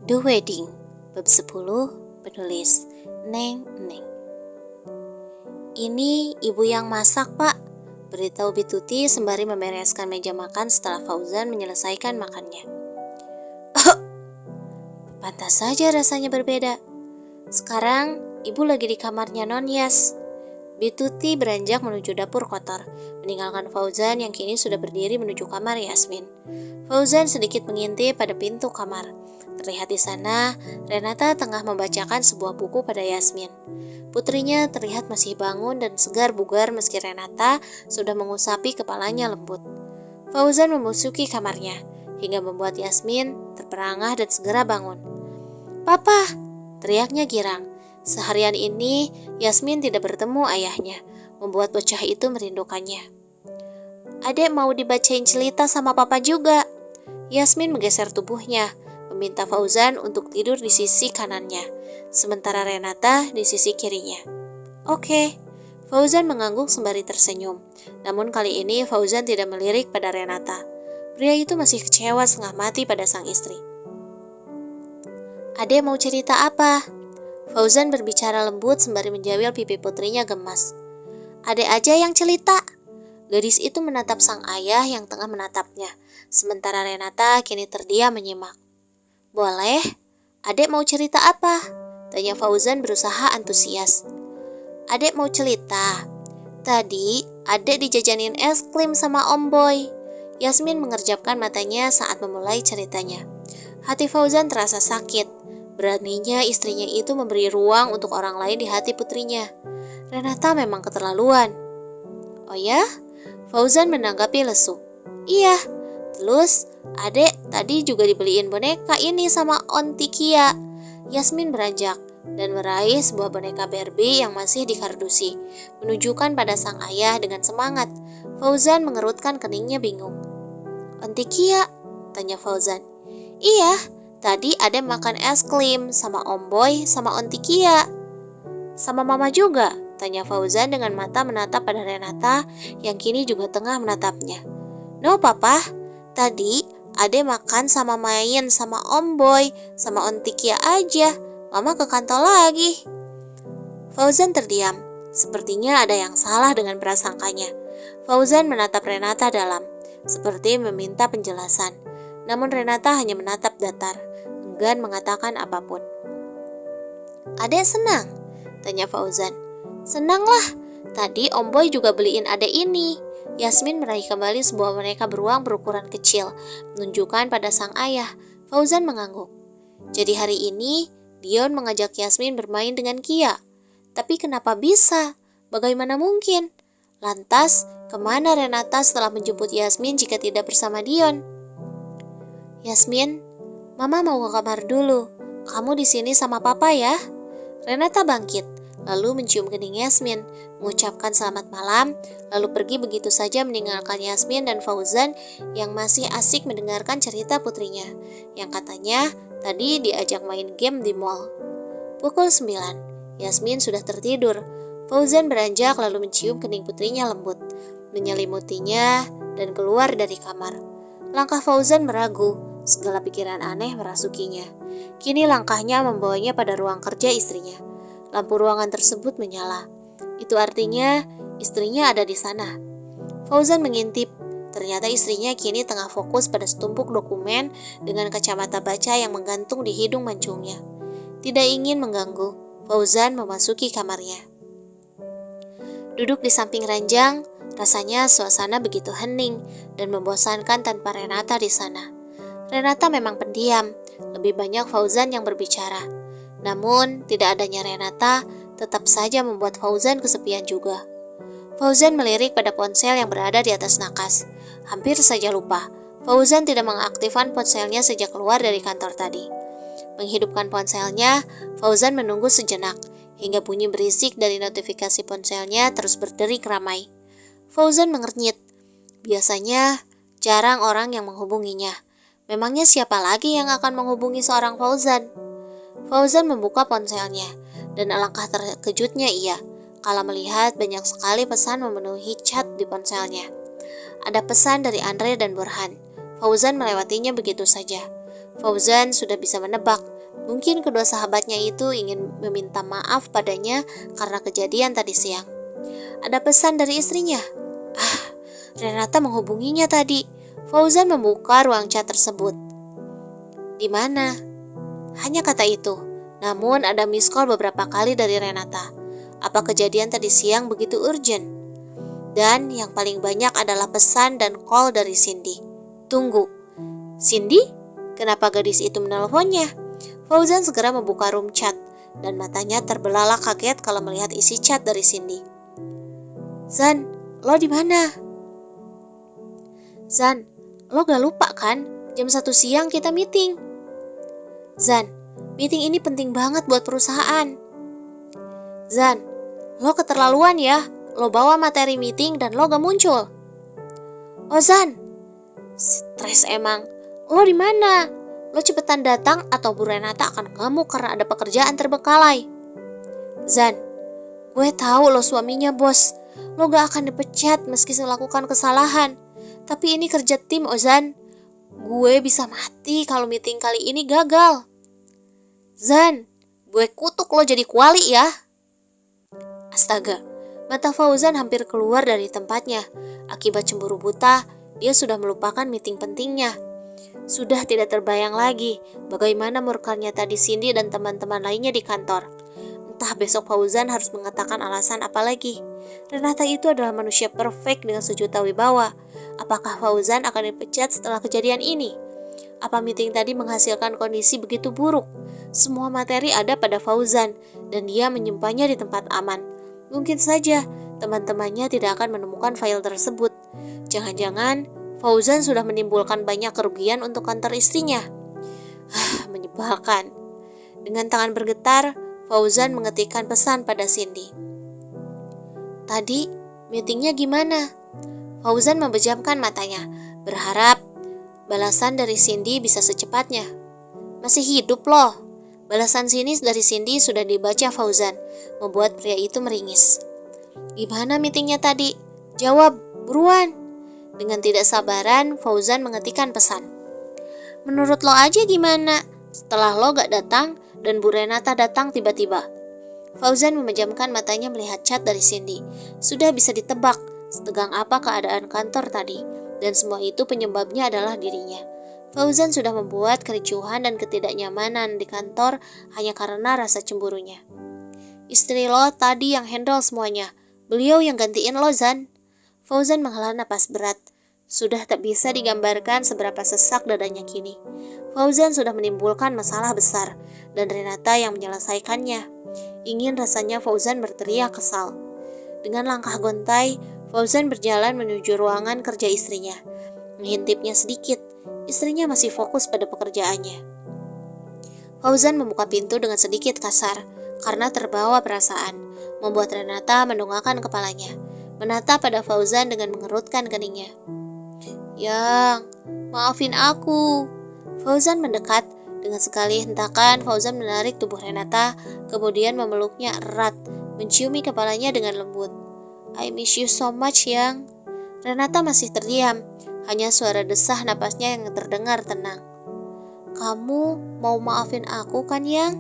The Wedding, bab 10, penulis Neng Neng. Ini ibu yang masak, Pak, beritahu Bituti sembari membereskan meja makan setelah Fauzan menyelesaikan makannya. Pantas saja rasanya berbeda. Sekarang ibu lagi di kamarnya Nonyas. Bituti beranjak menuju dapur kotor, meninggalkan Fauzan yang kini sudah berdiri menuju kamar Yasmin. Fauzan sedikit mengintip pada pintu kamar. Terlihat di sana, Renata tengah membacakan sebuah buku pada Yasmin. Putrinya terlihat masih bangun dan segar bugar meski Renata sudah mengusapi kepalanya lembut. Fauzan memasuki kamarnya, hingga membuat Yasmin terperangah dan segera bangun. "Papa!" teriaknya girang. Seharian ini, Yasmin tidak bertemu ayahnya, membuat bocah itu merindukannya. "Adek mau dibacain cerita sama papa juga." Yasmin menggeser tubuhnya, meminta Fauzan untuk tidur di sisi kanannya, sementara Renata di sisi kirinya. "Oke." Fauzan mengangguk sembari tersenyum. Namun kali ini Fauzan tidak melirik pada Renata. Pria itu masih kecewa setengah mati pada sang istri. "Adek mau cerita apa?" Fauzan berbicara lembut sembari menjawil pipi putrinya gemas. "Adek aja yang cerita." Gadis itu menatap sang ayah yang tengah menatapnya, sementara Renata kini terdiam menyimak. "Boleh, adek mau cerita apa?" tanya Fauzan berusaha antusias. "Adek mau cerita. Tadi adek dijajanin es krim sama Om Boy." Yasmin mengerjapkan matanya saat memulai ceritanya. Hati Fauzan terasa sakit. Beraninya istrinya itu memberi ruang untuk orang lain di hati putrinya. Renata memang keterlaluan. "Oh ya?" Fauzan menanggapi lesu. "Iya. Terus adek tadi juga dibeliin boneka ini sama Onti Kia." Yasmin beranjak dan meraih sebuah boneka Barbie yang masih dikardusi, menunjukkan pada sang ayah dengan semangat. Fauzan mengerutkan keningnya bingung. "Onti Kia?" tanya Fauzan. "Iya. Tadi adek makan es krim sama Om Boy sama Onti Kia." "Sama mama juga?" tanya Fauzan dengan mata menatap pada Renata yang kini juga tengah menatapnya. "No papa, tadi adek makan sama main sama Om Boy sama Onti Kia aja. Mama ke kantor lagi." Fauzan terdiam. Sepertinya ada yang salah dengan prasangkanya. Fauzan menatap Renata dalam, seperti meminta penjelasan. Namun Renata hanya menatap datar, enggan mengatakan apapun. "Adek senang?" tanya Fauzan. "Senang lah. Tadi Om Boy juga beliin adek ini." Yasmin meraih kembali sebuah boneka beruang berukuran kecil, menunjukkan pada sang ayah. Fauzan mengangguk. Jadi hari ini Dion mengajak Yasmin bermain dengan Kia. Tapi kenapa bisa? Bagaimana mungkin? Lantas, kemana Renata setelah menjemput Yasmin jika tidak bersama Dion? "Yasmin, Mama mau ke kamar dulu. Kamu di sini sama Papa ya." Renata bangkit, lalu mencium kening Yasmin, mengucapkan selamat malam, lalu pergi begitu saja meninggalkan Yasmin dan Fauzan yang masih asik mendengarkan cerita putrinya, yang katanya tadi diajak main game di mall. Pukul 9, Yasmin sudah tertidur. Fauzan beranjak lalu mencium kening putrinya lembut, menyelimutinya dan keluar dari kamar. Langkah Fauzan meragu. Segala pikiran aneh merasukinya. Kini langkahnya membawanya pada ruang kerja istrinya. Lampu ruangan tersebut menyala. Itu artinya istrinya ada di sana. Fauzan mengintip. Ternyata istrinya kini tengah fokus pada setumpuk dokumen dengan kacamata baca yang menggantung di hidung mancungnya. Tidak ingin mengganggu, Fauzan memasuki kamarnya. Duduk di samping ranjang, rasanya suasana begitu hening dan membosankan tanpa Renata di sana. Renata memang pendiam, lebih banyak Fauzan yang berbicara. Namun, tidak adanya Renata tetap saja membuat Fauzan kesepian juga. Fauzan melirik pada ponsel yang berada di atas nakas. Hampir saja lupa, Fauzan tidak mengaktifkan ponselnya sejak keluar dari kantor tadi. Menghidupkan ponselnya, Fauzan menunggu sejenak, hingga bunyi berisik dari notifikasi ponselnya terus berderik ramai. Fauzan mengernyit. Biasanya, jarang orang yang menghubunginya. Memangnya siapa lagi yang akan menghubungi seorang Fauzan? Fauzan membuka ponselnya, dan alangkah terkejutnya ia kala melihat banyak sekali pesan memenuhi chat di ponselnya. Ada pesan dari Andre dan Burhan. Fauzan melewatinya begitu saja. Fauzan sudah bisa menebak Mungkin kedua sahabatnya itu ingin meminta maaf padanya karena kejadian tadi siang. Ada pesan dari istrinya. Ah, Renata menghubunginya tadi. Fauzan membuka ruang chat tersebut. Di mana? Hanya kata itu. Namun ada miss call beberapa kali dari Renata. Apa kejadian tadi siang begitu urgent? Dan yang paling banyak adalah pesan dan call dari Cindy. Tunggu, Cindy? Kenapa gadis itu menelponnya? Fauzan segera membuka room chat dan matanya terbelalak kaget kalau melihat isi chat dari Cindy. Zan, lo di mana? Zan, lo gak lupa kan? Jam 1 siang kita meeting. Zan, meeting ini penting banget buat perusahaan. Zan, lo keterlaluan ya. Lo bawa materi meeting dan lo gak muncul. Oh Zan, stres emang. Lo di mana? Lo cepetan datang atau Bu Renata akan ngamuk karena ada pekerjaan terbengkalai. Zan, gue tahu lo suaminya bos. Lo gak akan dipecat meski melakukan kesalahan. Tapi ini kerja tim, Ozan. Gue bisa mati kalau meeting kali ini gagal. Zan, gue kutuk lo jadi kuali ya. Astaga, mata Fauzan hampir keluar dari tempatnya. Akibat cemburu buta, dia sudah melupakan meeting pentingnya. Sudah tidak terbayang lagi bagaimana murkanya tadi Cindy dan teman-teman lainnya di kantor. Entah besok Fauzan harus mengatakan alasan apa lagi. Renata itu adalah manusia perfect dengan sejuta wibawa. Apakah Fauzan akan dipecat setelah kejadian ini? Apa meeting tadi menghasilkan kondisi begitu buruk? Semua materi ada pada Fauzan dan dia menyimpannya di tempat aman. Mungkin saja teman-temannya tidak akan menemukan file tersebut. Jangan-jangan Fauzan sudah menimbulkan banyak kerugian untuk kantor istrinya. Menyebalkan. Dengan tangan bergetar, Fauzan mengetikkan pesan pada Cindy. Tadi meetingnya gimana? Fauzan membejamkan matanya, berharap balasan dari Cindy bisa secepatnya. Masih hidup loh. Balasan sinis dari Cindy sudah dibaca Fauzan, membuat pria itu meringis. Gimana meetingnya tadi? Jawab, buruan. Dengan tidak sabaran, Fauzan mengetikkan pesan. Menurut lo aja gimana? Setelah lo gak datang dan Bu Renata datang tiba-tiba. Fauzan memejamkan matanya melihat chat dari Cindy. Sudah bisa ditebak setegang apa keadaan kantor tadi. Dan semua itu penyebabnya adalah dirinya. Fauzan sudah membuat kericuhan dan ketidaknyamanan di kantor hanya karena rasa cemburunya. Istri lo tadi yang handle semuanya. Beliau yang gantiin lo, Zan. Fauzan menghela napas berat. Sudah tak bisa digambarkan seberapa sesak dadanya kini. Fauzan sudah menimbulkan masalah besar dan Renata yang menyelesaikannya. Ingin rasanya Fauzan berteriak kesal. Dengan langkah gontai, Fauzan berjalan menuju ruangan kerja istrinya. Mengintipnya sedikit, istrinya masih fokus pada pekerjaannya. Fauzan membuka pintu dengan sedikit kasar karena terbawa perasaan, membuat Renata mendongakkan kepalanya, menatap pada Fauzan dengan mengerutkan keningnya. Yang, maafin aku. Fauzan mendekat. Dengan sekali hentakan, Fauzan menarik tubuh Renata, kemudian memeluknya erat, menciumi kepalanya dengan lembut. I miss you so much, Yang. Renata masih terdiam, hanya suara desah napasnya yang terdengar tenang. Kamu mau maafin aku kan, Yang?